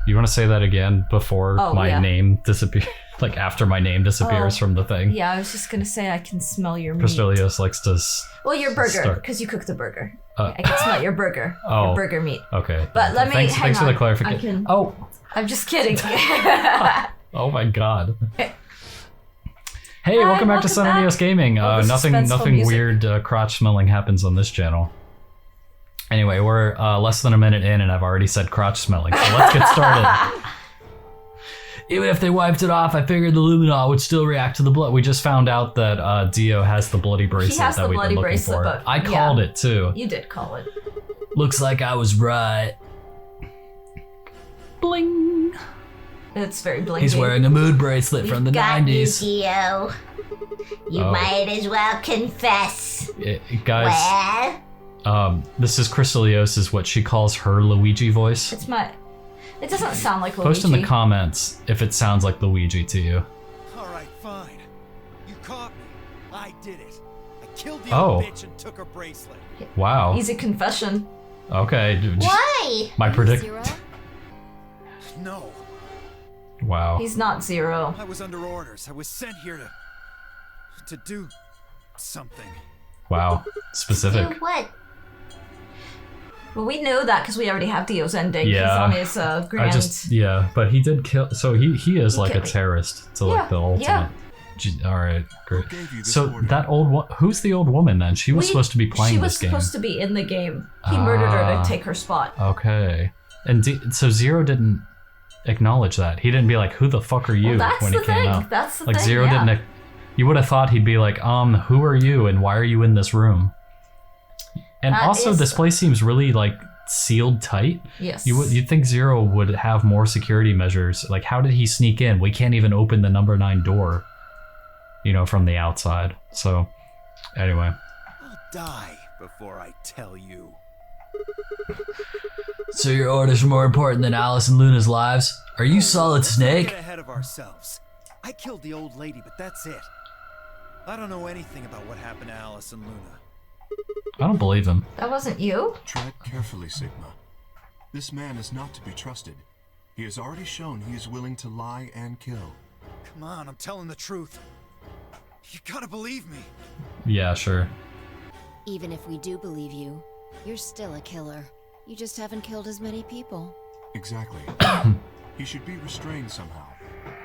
You want to say that again before my name disappears? Like after my name disappears from the thing? Yeah, I was just gonna say I can smell your meat. Crystalios likes to... Well, your burger, because you cooked the burger. I can smell your burger. Your burger meat. Okay. But let me hang Thanks on. for the clarification. I'm just kidding. Oh my god. Hey, welcome back to Sunneos Gaming. Nothing weird crotch smelling happens on this channel. Anyway, we're less than a minute in and I've already said crotch smelling, so let's get started. Even if they wiped it off, I figured the Luminol would still react to the blood. We just found out that Dio has the bloody bracelet that we've been looking for. But I called it too. You did call it. Looks like I was right. Bling. It's very blingy. He's wearing a mood bracelet from the 90s. Dio. You might as well confess. Guys, this is Crystalios' what she calls her Luigi voice. It doesn't sound like Luigi. Post in the comments if it sounds like Luigi to you. Alright, fine. You caught me. I did it. I killed the old bitch and took her bracelet. Wow. Easy confession. Okay. Why? My predict. No. Wow. He's not Zero. I was under orders. I was sent here to do something. Wow. Specific. Do what? Well, we know that because we already have Dio's ending. Yeah. He's on his grand... but he did kill. So he is like a terrorist to like the ultimate. Yeah. All right, great. So that who's the old woman then? She was supposed to be playing this game. She was supposed to be in the game. He murdered her to take her spot. Okay. And so Zero didn't acknowledge that. He didn't be like, "Who the fuck are you?" when he came out. That's the like thing. Zero didn't. You would have thought he'd be like, who are you and why are you in this room? And also, this place seems really like sealed tight. Yes. You'd think Zero would have more security measures. Like, how did he sneak in? We can't even open the number 9 door, from the outside. So, anyway. I'll die before I tell you. So your orders are more important than Alice and Luna's lives? Are you Solid Snake? Get ahead of ourselves. I killed the old lady, but that's it. I don't know anything about what happened to Alice and Luna. I don't believe him. That wasn't you? Tread carefully, Sigma. This man is not to be trusted. He has already shown he is willing to lie and kill. Come on, I'm telling the truth. You gotta believe me. Yeah, sure. Even if we do believe you, you're still a killer. You just haven't killed as many people. Exactly. He should be restrained somehow.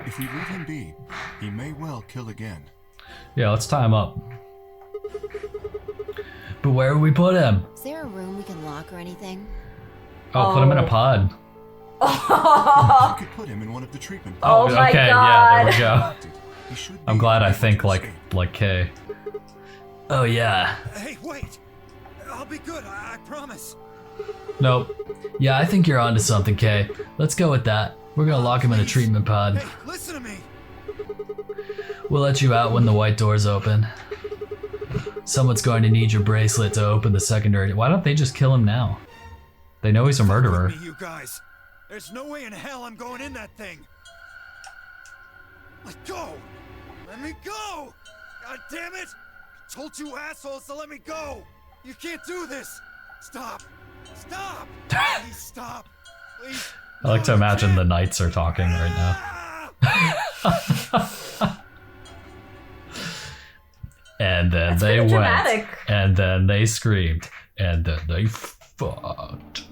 If we leave him be, he may well kill again. Yeah, let's tie him up. But where would we put him? Is there a room we can lock or anything? Put him in a pod. You could put him in one of the treatment Oh pods. my okay, God. yeah, there we go. I'm glad I think like Kay. Oh yeah. Hey, wait! I'll be good, I promise. Nope. Yeah, I think you're onto something, Kay. Let's go with that. We're gonna lock him in a treatment pod. Hey, listen to me! We'll let you out when the white doors open. Someone's going to need your bracelet to open the secondary. Why don't they just kill him now? They know he's a murderer. Fuck with me, you guys. There's no way in hell I'm going in that thing. Let go! Let me go! God damn it! I told you assholes to let me go! You can't do this! Stop! Stop! Please stop! Please! I like to imagine the knights are talking right now. And then That's they went. dramatic. And then they screamed. And then they fought.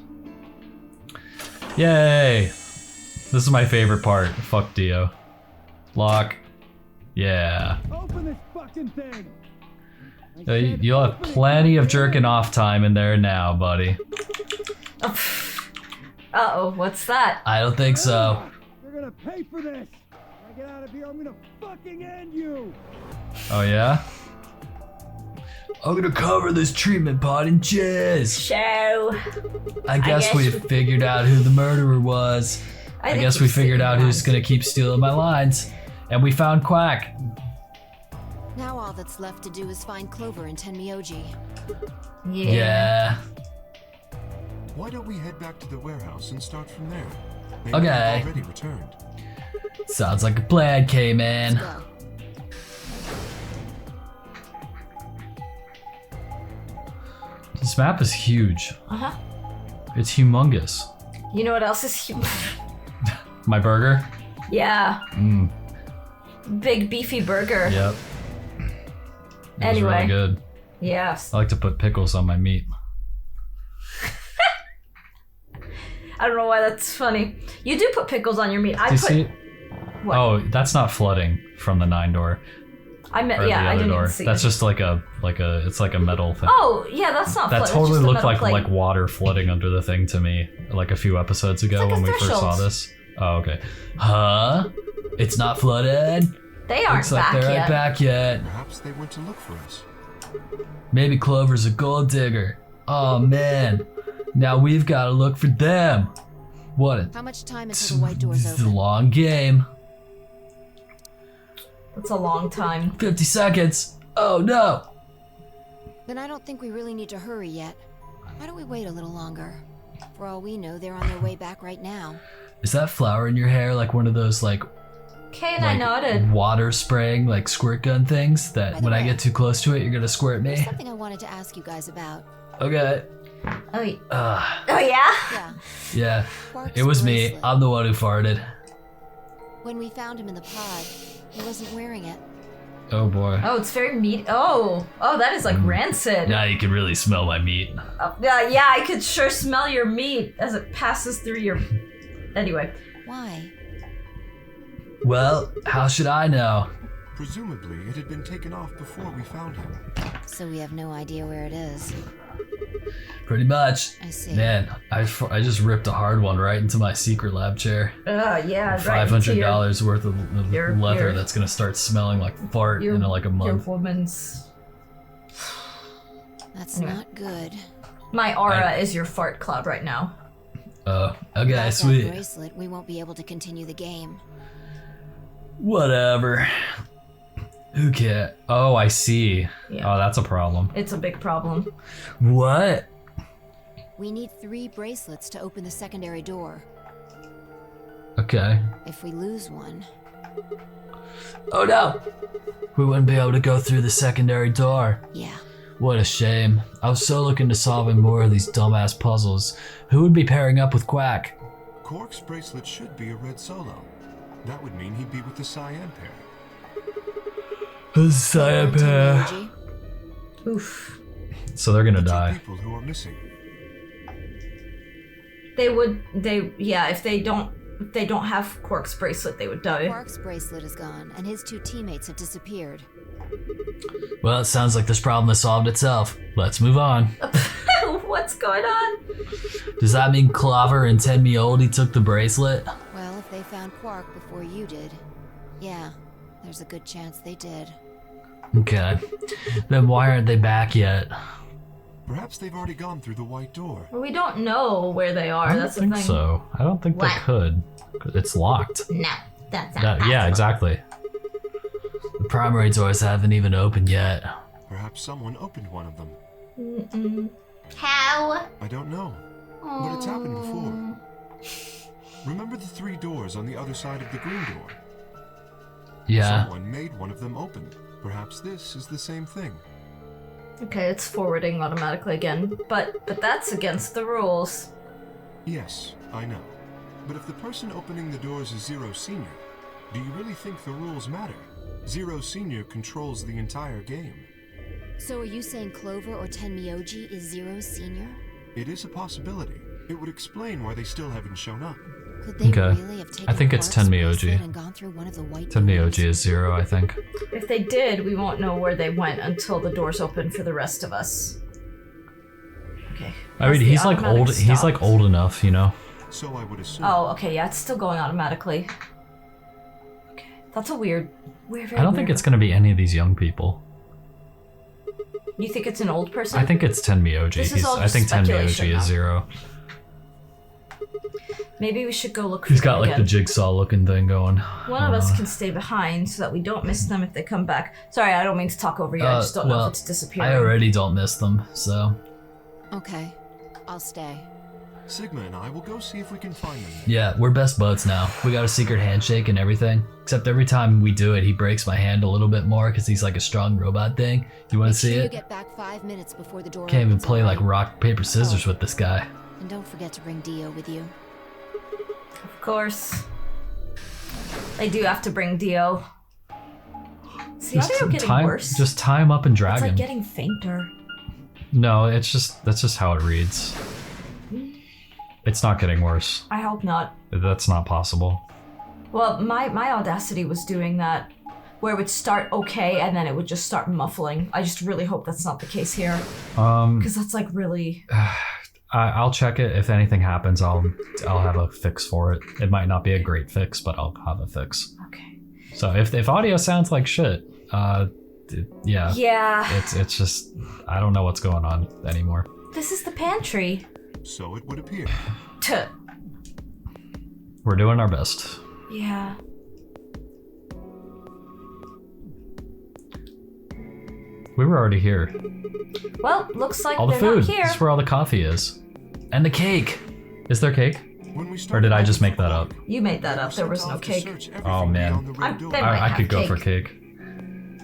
Yay! This is my favorite part. Fuck Dio. Lock. Yeah. Open this fucking thing! You'll have plenty of jerking off time in there now, buddy. Uh-oh, what's that? I don't think so. You're gonna pay for this! When I get out of here, I'm gonna fucking end you! Oh yeah? I'm gonna cover this treatment pod in jizz. Show. I guess we figured out who the murderer was. I guess we figured out who's gonna keep stealing my lines. And we found Quack. Now all that's left to do is find Clover and Tenmyoji. Yeah. Why don't we head back to the warehouse and start from there? They Okay. have already returned. Sounds like a plan, K-Man. Let's go. This map is huge. Uh-huh. It's humongous. You know what else is My burger? Yeah. Mmm. Big beefy burger. Yep. It was Anyway. really good. Yes. I like to put pickles on my meat. I don't know why that's funny. You do put pickles on your meat. Do you see it? What? Oh, that's not flooding from the 9 door. I meant, Or yeah, the I other didn't door. even see That's it. just like a it's like a metal thing. Oh, yeah, that's not That flooded. totally it's just a looked metal plate. like water flooding under the thing to me, like a few episodes ago like a when we first saw threshold. this. Oh, okay. Huh? It's not flooded? They aren't Looks like back they yet. aren't back yet. Perhaps they went to look for us. Maybe Clover's a gold digger. Oh man. Now we've got to look for them. What? How much time until the white door's This is a open? long game. That's a long time. 50 seconds. Oh no. Then I don't think we really need to hurry yet. Why don't we wait a little longer? For all we know, they're on their way back right now. Is that flower in your hair like one of those like Okay, and I nodded. water spraying like squirt gun things that By the when I way, get too close to it you're gonna squirt There's me? something I wanted to ask you guys about. Okay. Oh, yeah. Uh, Oh, yeah? Yeah, yeah. Quark's It was me. bracelet. I'm the one who farted. When we found him in the pod, he wasn't wearing it. Oh boy. Oh, it's very meat. Oh, that is like rancid. Now you can really smell my meat. Yeah, I could sure smell your meat as it passes through your. Anyway. Why? Well, how should I know? Presumably, it had been taken off before we found him. So we have no idea where it is. Pretty much. I see. Man, I just ripped a hard one right into my secret lab chair. Yeah, right. $500 worth of your- leather your- that's gonna start smelling like fart in like a Your month. woman's. That's Anyway. not good. My aura is your fart cloud right now. Okay, Without that sweet. bracelet, we won't be able to continue the game. Whatever. Who cares? Oh, I see. Yeah. Oh, that's a problem. It's a big problem. What? We need 3 bracelets to open the secondary door. Okay. If we lose one, Oh no! We wouldn't be able to go through the secondary door. yeah. What a shame. I was so looking to solving more of these dumbass puzzles. Who would be pairing up with Quack? Quark's bracelet should be a red solo. That would mean he'd be with the cyan pair. The cyan Come on, pair. Luigi. Oof. So they're gonna The two die. people who are missing. If they don't have Quark's bracelet, they would die. Quark's bracelet is gone, and his 2 teammates have disappeared. Well, it sounds like this problem has solved itself. Let's move on. What's going on? Does that mean Clover and Tenmioldi took the bracelet? Well, if they found Quark before you did, yeah, there's a good chance they did. Okay. Then why aren't they back yet? Perhaps they've already gone through the white door. Well, we don't know where they are. I don't That's think the thing. so. I don't think they What? could. It's locked. No, that's not Yeah, possible. exactly. The primary doors haven't even opened yet. Perhaps someone opened one of them. Mm-mm. How? I don't know. But it's happened before. Remember the 3 doors on the other side of the green door? Yeah. Someone made one of them open. Perhaps this is the same thing. Okay, it's forwarding automatically again, but that's against the rules. Yes, I know. But if the person opening the doors is Zero Senior, do you really think the rules matter? Zero Senior controls the entire game. So are you saying Clover or Tenmyoji is Zero Senior? It is a possibility. It would explain why they still haven't shown up. Could they Okay. really have taken I think it's Quark's Tenmyoji. bracelet and gone through one of the white Tenmyoji doors? is 0, I think. If they did, we won't know where they went until the doors open for the rest of us. Okay. I mean, That's the he's like automatic old. He's stop. like old enough, you know. So I would assume. Oh, okay, yeah, it's still going automatically. Okay, that's a weird. I don't think it's gonna be any of these young people. You think it's an old person? I think it's Tenmyoji. This is all I think just speculation Tenmyoji now. is 0. Maybe we should go look for He's them got like again. the jigsaw looking thing going. One of us can stay behind so that we don't miss them if they come back. Sorry, I don't mean to talk over you. I just don't know well, if it's disappearing. I already don't miss them, so Okay, I'll stay. Sigma and I will go see if we can find them. yeah, we're best buds now. We got a secret handshake and everything. Except every time we do it, he breaks my hand a little bit more because he's like a strong robot thing. You want Make to see sure you it? get back 5 minutes before the door Can't even opens, play like alright? rock paper scissors with this guy. And don't forget to bring Dio with you. Of course. They do have to bring Dio. Is the audio getting worse? Just tie him up and drag it's like him. getting fainter. No, that's just how it reads. It's not getting worse. I hope not. That's not possible. Well, my Audacity was doing that, where it would start okay and then it would just start muffling. I just really hope that's not the case here. Because that's like really... I'll check it. If anything happens, I'll have a fix for it. It might not be a great fix, but I'll have a fix. Okay. So if audio sounds like shit, yeah. Yeah. It's just, I don't know what's going on anymore. This is the pantry. So it would appear. Tuh. We're doing our best. Yeah. We were already here. Well, looks like All the they're food. not here. This is where all the coffee is. And the cake. Is there cake? When we Or did I just make that up? You made that up. There was no cake. Oh, man. They might I have could go cake. for cake.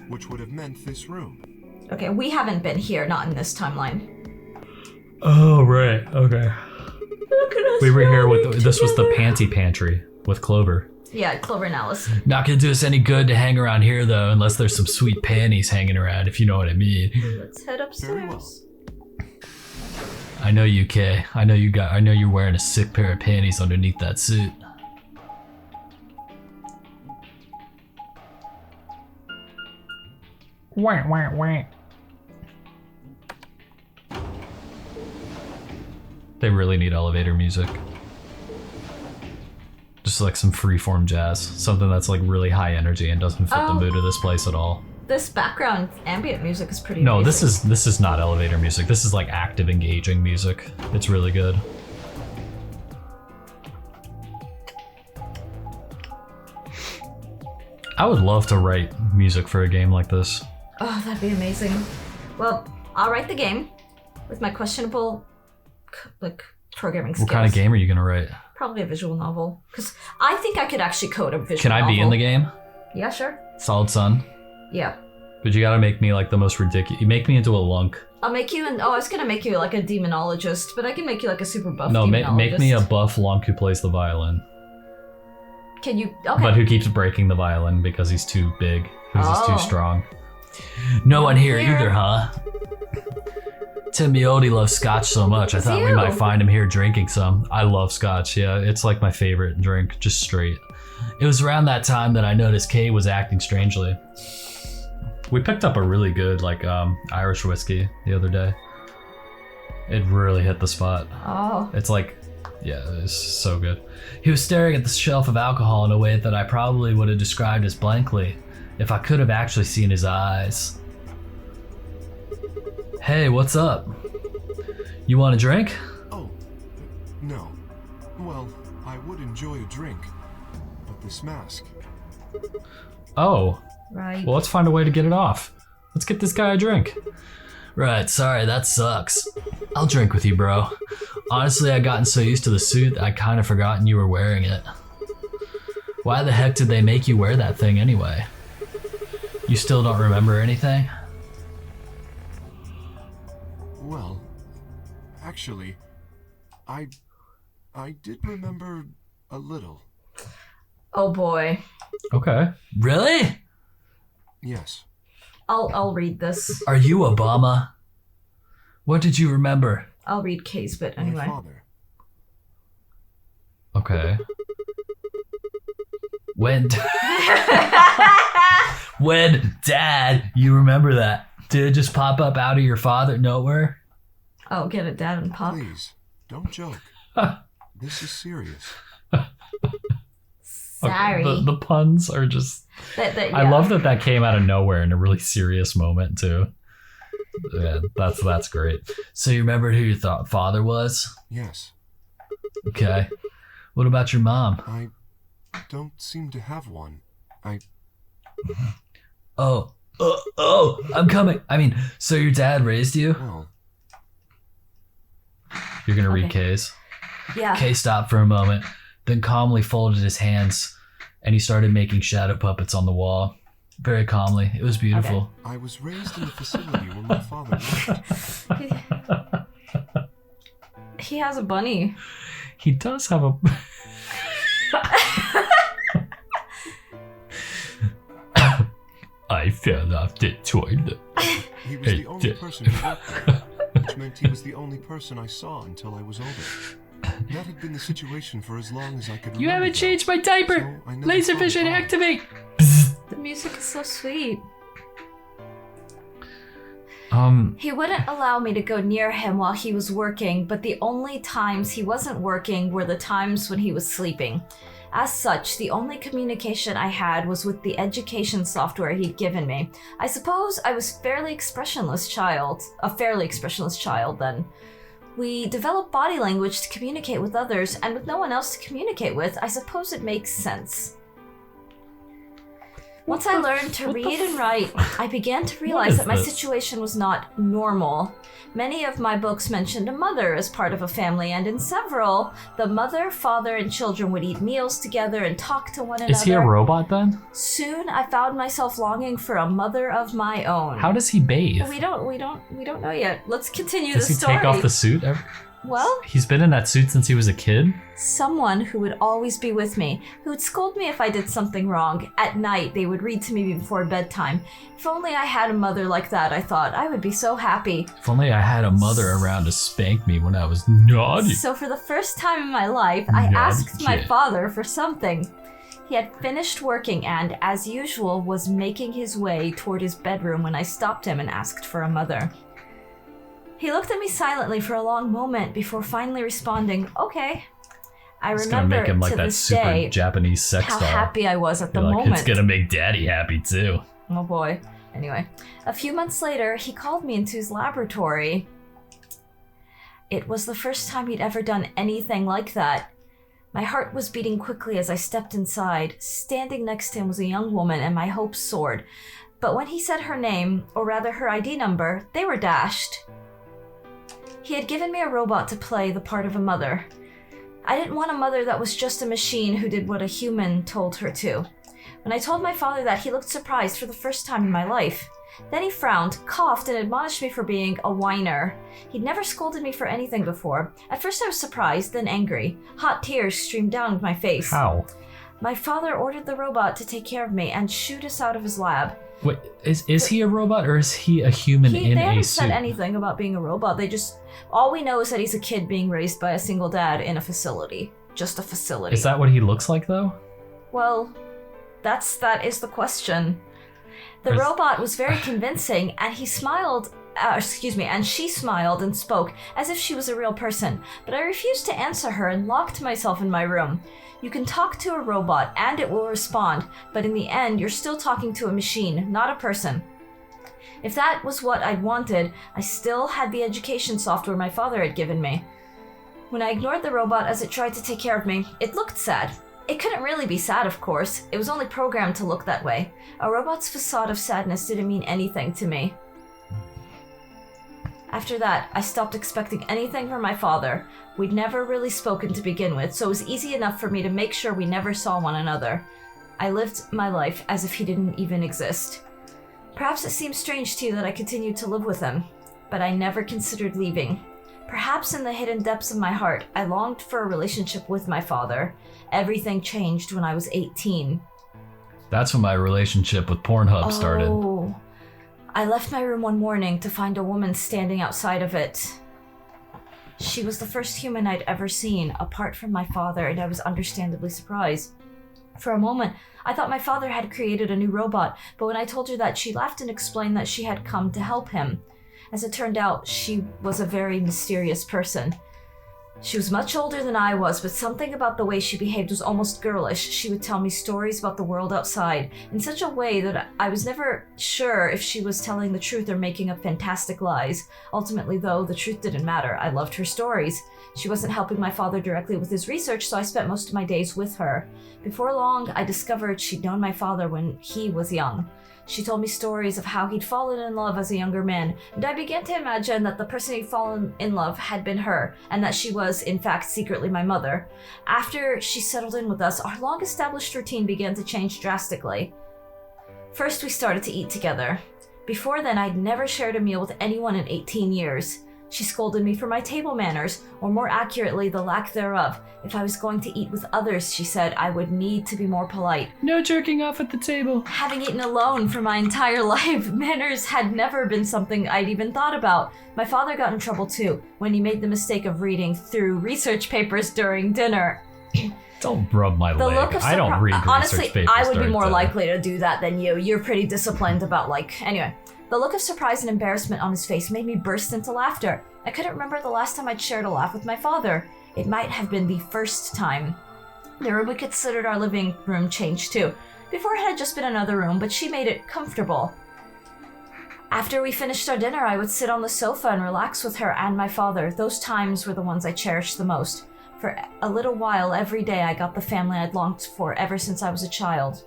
Which would have meant this room. Okay, we haven't been here, not in this timeline. Oh, right. Okay. Look at us. We were here running with, this was the together. panty pantry with Clover. Yeah, Clover and Alice. Not gonna do us any good to hang around here though, unless there's some sweet panties hanging around, if you know what I mean. Let's head Very well. upstairs. I know you, Kay. I know you're wearing a sick pair of panties underneath that suit. Wah, wah, wah. They really need elevator music. Just like some freeform jazz. Something that's like really high energy and doesn't fit the mood of this place at all. This background ambient music is pretty No, amazing. this is not elevator music. This is like active, engaging music. It's really good. I would love to write music for a game like this. Oh, that'd be amazing. Well, I'll write the game with my questionable, like, programming skills. What kind of game are you gonna write? Probably a visual novel. Because I think I could actually code a visual Can I novel. be in the game? Yeah, sure. Solid Sun? Yeah. But you gotta make me like the most ridiculous. You make me into a lunk. I'll make you I was gonna make you like a demonologist, but I can make you like a super buff No, demonologist. make me a buff lunk who plays the violin. Can you? Okay. But who keeps breaking the violin because he's too big. Because he's Oh. too strong. No one here Here. either, huh? Tim Miotti loves scotch so much. I It's thought we you. might find him here drinking some. I love scotch, yeah. It's like my favorite drink, just straight. It was around that time that I noticed Kay was acting strangely. We picked up a really good like Irish whiskey the other day. It really hit the spot. Oh. It's like, yeah, it's so good. He was staring at the shelf of alcohol in a way that I probably would have described as blankly if I could have actually seen his eyes. Hey, what's up? You want a drink? Oh, no. Well, I would enjoy a drink, but this mask. Oh, Right. well, let's find a way to get it off. Let's get this guy a drink. Right, sorry, that sucks. I'll drink with you, bro. Honestly, I'd gotten so used to the suit, I'd kind of forgotten you were wearing it. Why the heck did they make you wear that thing anyway? You still don't remember anything? Well, actually, I did remember a little. Oh boy. Okay. Really? Yes. I'll read this. Are you Obama? What did you remember? I'll read Kay's bit My anyway. father. Okay. When when Dad, you remember that? Did it just pop up out of your father nowhere? Oh, get it, Dad and Pop. Please, don't joke. This is serious. Sorry. The puns are just... I yeah. love that came out of nowhere in a really serious moment too. Yeah, that's great. So you remembered who your father was? Yes. Okay. What about your mom? I don't seem to have one. Oh, I'm coming. I mean, so your dad raised you? Well, You're gonna read Okay. Kay's? Yeah. Kay stopped for a moment, then calmly folded his hands, and he started making shadow puppets on the wall. Very calmly. It was beautiful. I was raised in the facility where my father worked. He has a bunny. He does have a... fell off the toilet. He was the only person who worked there, which meant he was the only person I saw until I was older. That had been the situation for as long as I could remember. You haven't changed my diaper! So Laser vision activate! The music is so sweet. He wouldn't allow me to go near him while he was working, but the only times he wasn't working were the times when he was sleeping. As such, the only communication I had was with the education software he'd given me. I suppose I was a fairly expressionless child then. We developed body language to communicate with others, and with no one else to communicate with, I suppose it makes sense. Once I learned to read and write, I began to realize that my situation was not normal. Many of my books mentioned a mother as part of a family, and in several, the mother, father, and children would eat meals together and talk to one another. Is he a robot then? Soon, I found myself longing for a mother of my own. How does he bathe? We don't know yet. Let's continue the story. Does he take off the suit? Well, he's been in that suit since he was a kid? Someone who would always be with me, who would scold me if I did something wrong. At night, they would read to me before bedtime. If only I had a mother like that, I thought. I would be so happy. If only I had a mother around to spank me when I was naughty. So for the first time in my life, I asked my father for something. He had finished working and, as usual, was making his way toward his bedroom when I stopped him and asked for a mother. He looked at me silently for a long moment before finally responding, okay. I remember gonna make him like to that this super day Japanese sex how doll. happy I was at the You're like, moment. it's gonna make daddy happy too. Oh boy. Anyway, a few months later, he called me into his laboratory. It was the first time he'd ever done anything like that. My heart was beating quickly as I stepped inside. Standing next to him was a young woman, and my hopes soared. But when he said her name, or rather her ID number, they were dashed. He had given me a robot to play the part of a mother. I didn't want a mother that was just a machine who did what a human told her to. When I told my father that, he looked surprised for the first time in my life. Then he frowned, coughed, and admonished me for being a whiner. He'd never scolded me for anything before. At first I was surprised, then angry. Hot tears streamed down my face. How? My father ordered the robot to take care of me and shoot us out of his lab. Wait, is he a robot or is he a human in They a haven't suit? said anything about being a robot. All we know is that he's a kid being raised by a single dad in a facility. Just a facility. Is that what he looks like though? Well, that is the question. The robot was very convincing, and he smiled, and she smiled and spoke as if she was a real person, but I refused to answer her and locked myself in my room. You can talk to a robot and it will respond, but in the end, you're still talking to a machine, not a person. If that was what I'd wanted, I still had the education software my father had given me. When I ignored the robot as it tried to take care of me, it looked sad. It couldn't really be sad, of course. It was only programmed to look that way. A robot's facade of sadness didn't mean anything to me. After that, I stopped expecting anything from my father. We'd never really spoken to begin with, so it was easy enough for me to make sure we never saw one another. I lived my life as if he didn't even exist. Perhaps it seems strange to you that I continued to live with him, but I never considered leaving. Perhaps in the hidden depths of my heart, I longed for a relationship with my father. Everything changed when I was 18. That's when my relationship with Pornhub started. Oh. I left my room one morning to find a woman standing outside of it. She was the first human I'd ever seen, apart from my father, and I was understandably surprised. For a moment, I thought my father had created a new robot, but when I told her that, she laughed and explained that she had come to help him. As it turned out, she was a very mysterious person. She was much older than I was, but something about the way she behaved was almost girlish. She would tell me stories about the world outside in such a way that I was never sure if she was telling the truth or making up fantastic lies. Ultimately, though, the truth didn't matter. I loved her stories. She wasn't helping my father directly with his research, so I spent most of my days with her. Before long, I discovered she'd known my father when he was young. She told me stories of how he'd fallen in love as a younger man, and I began to imagine that the person he'd fallen in love had been her, and that she was, in fact, secretly my mother. After she settled in with us, our long-established routine began to change drastically. First, we started to eat together. Before then, I'd never shared a meal with anyone in 18 years. She scolded me for my table manners, or more accurately, the lack thereof. If I was going to eat with others, she said, I would need to be more polite. No jerking off at the table. Having eaten alone for my entire life, manners had never been something I'd even thought about. My father got in trouble too, when he made the mistake of reading through research papers during dinner. Don't rub my The leg. look of I don't read honestly, research papers. I would be during more dinner. likely to do that than you. You're pretty disciplined about anyway. The look of surprise and embarrassment on his face made me burst into laughter. I couldn't remember the last time I'd shared a laugh with my father. It might have been the first time. The room we considered our living room changed too. Before it had just been another room, but she made it comfortable. After we finished our dinner, I would sit on the sofa and relax with her and my father. Those times were the ones I cherished the most. For a little while, every day I got the family I'd longed for ever since I was a child.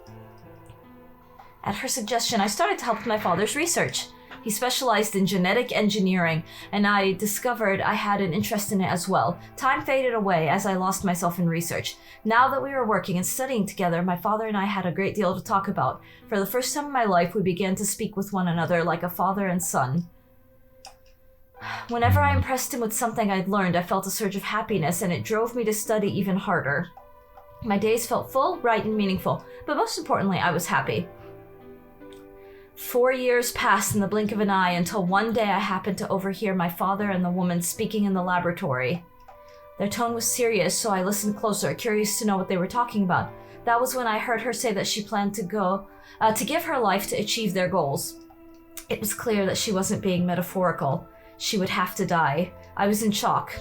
At her suggestion, I started to help with my father's research. He specialized in genetic engineering, and I discovered I had an interest in it as well. Time faded away as I lost myself in research. Now that we were working and studying together, my father and I had a great deal to talk about. For the first time in my life, we began to speak with one another like a father and son. Whenever I impressed him with something I'd learned, I felt a surge of happiness, and it drove me to study even harder. My days felt full, bright, and meaningful, but most importantly, I was happy. 4 years passed in the blink of an eye until one day I happened to overhear my father and the woman speaking in the laboratory. Their tone was serious, so I listened closer, curious to know what they were talking about. That was when I heard her say that she planned to give her life to achieve their goals. It was clear that she wasn't being metaphorical. She would have to die. I was in shock.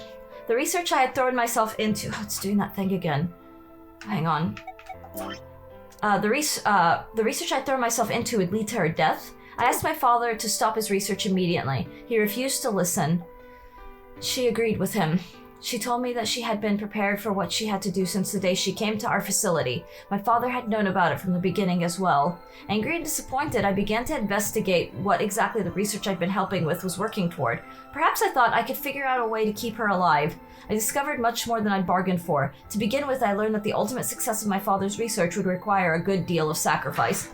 The research I had thrown myself into... Oh, it's doing that thing again. Hang on. The research I'd thrown myself into would lead to her death. I asked my father to stop his research immediately. He refused to listen. She agreed with him. She told me that she had been prepared for what she had to do since the day she came to our facility. My father had known about it from the beginning as well. Angry and disappointed, I began to investigate what exactly the research I'd been helping with was working toward. Perhaps I thought I could figure out a way to keep her alive. I discovered much more than I'd bargained for. To begin with, I learned that the ultimate success of my father's research would require a good deal of sacrifice.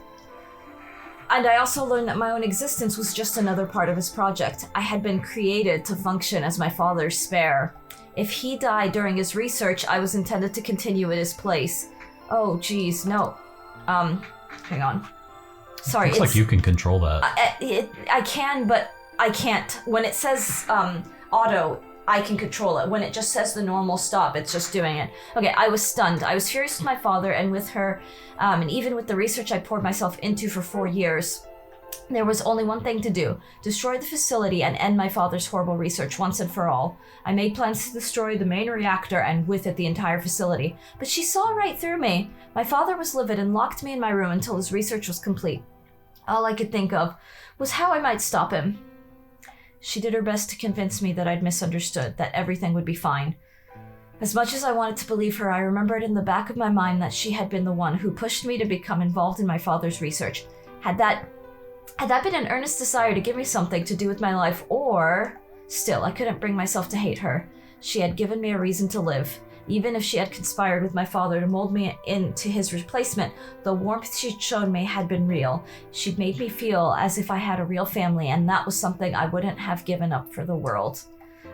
And I also learned that my own existence was just another part of his project. I had been created to function as my father's spare. If he died during his research, I was intended to continue in his place. Oh, geez, no. Hang on. Sorry, Looks like you can control that. I can, but I can't. When it says auto, I can control it. When it just says the normal stop, it's just doing it. Okay, I was stunned. I was furious with my father and with her, and even with the research I poured myself into for 4 years. There was only one thing to do: destroy the facility and end my father's horrible research once and for all. I made plans to destroy the main reactor and with it the entire facility. But she saw right through me. My father was livid and locked me in my room until his research was complete. All I could think of was how I might stop him. She did her best to convince me that I'd misunderstood, that everything would be fine. As much as I wanted to believe her, I remembered in the back of my mind that she had been the one who pushed me to become involved in my father's research. Had that been an earnest desire to give me something to do with my life, or... Still, I couldn't bring myself to hate her. She had given me a reason to live. Even if she had conspired with my father to mold me into his replacement, the warmth she'd shown me had been real. She'd made me feel as if I had a real family, and that was something I wouldn't have given up for the world.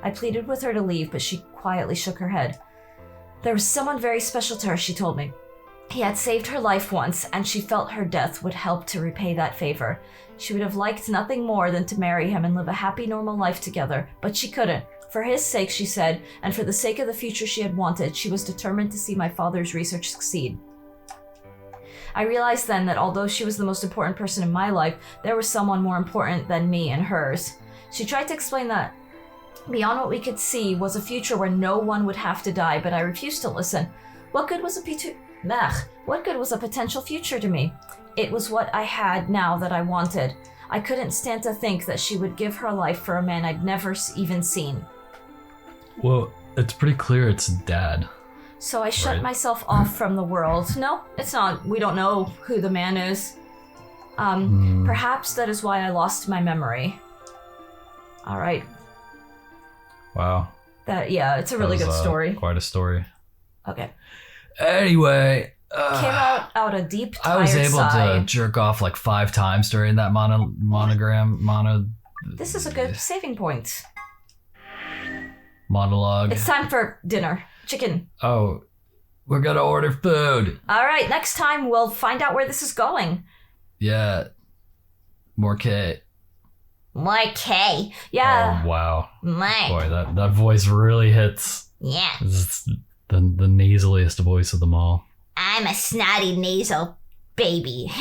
I pleaded with her to leave, but she quietly shook her head. There was someone very special to her, she told me. He had saved her life once, and she felt her death would help to repay that favor. She would have liked nothing more than to marry him and live a happy, normal life together, but she couldn't. For his sake, she said, and for the sake of the future she had wanted, she was determined to see my father's research succeed. I realized then that although she was the most important person in my life, there was someone more important than me in hers. She tried to explain that beyond what we could see was a future where no one would have to die, but I refused to listen. What good was a potential future to me? It was what I had now that I wanted. I couldn't stand to think that she would give her life for a man I'd never even seen. Well, it's pretty clear it's Dad. So I shut myself off from the world. No, it's not. We don't know who the man is. Perhaps that is why I lost my memory. All right. Wow. It's a really good story. Quite a story. Okay. Anyway, Came out a deep, tired I was able sigh. to jerk off like 5 times during that monogram. This is a good saving point. monologue. It's time for dinner. Chicken. Oh, we're gonna order food. All right, next time we'll find out where this is going. Yeah. More K. More K. Yeah. Oh, wow. More. Boy, that voice really hits. Yeah. It's the nasaliest voice of them all. I'm a snotty nasal baby.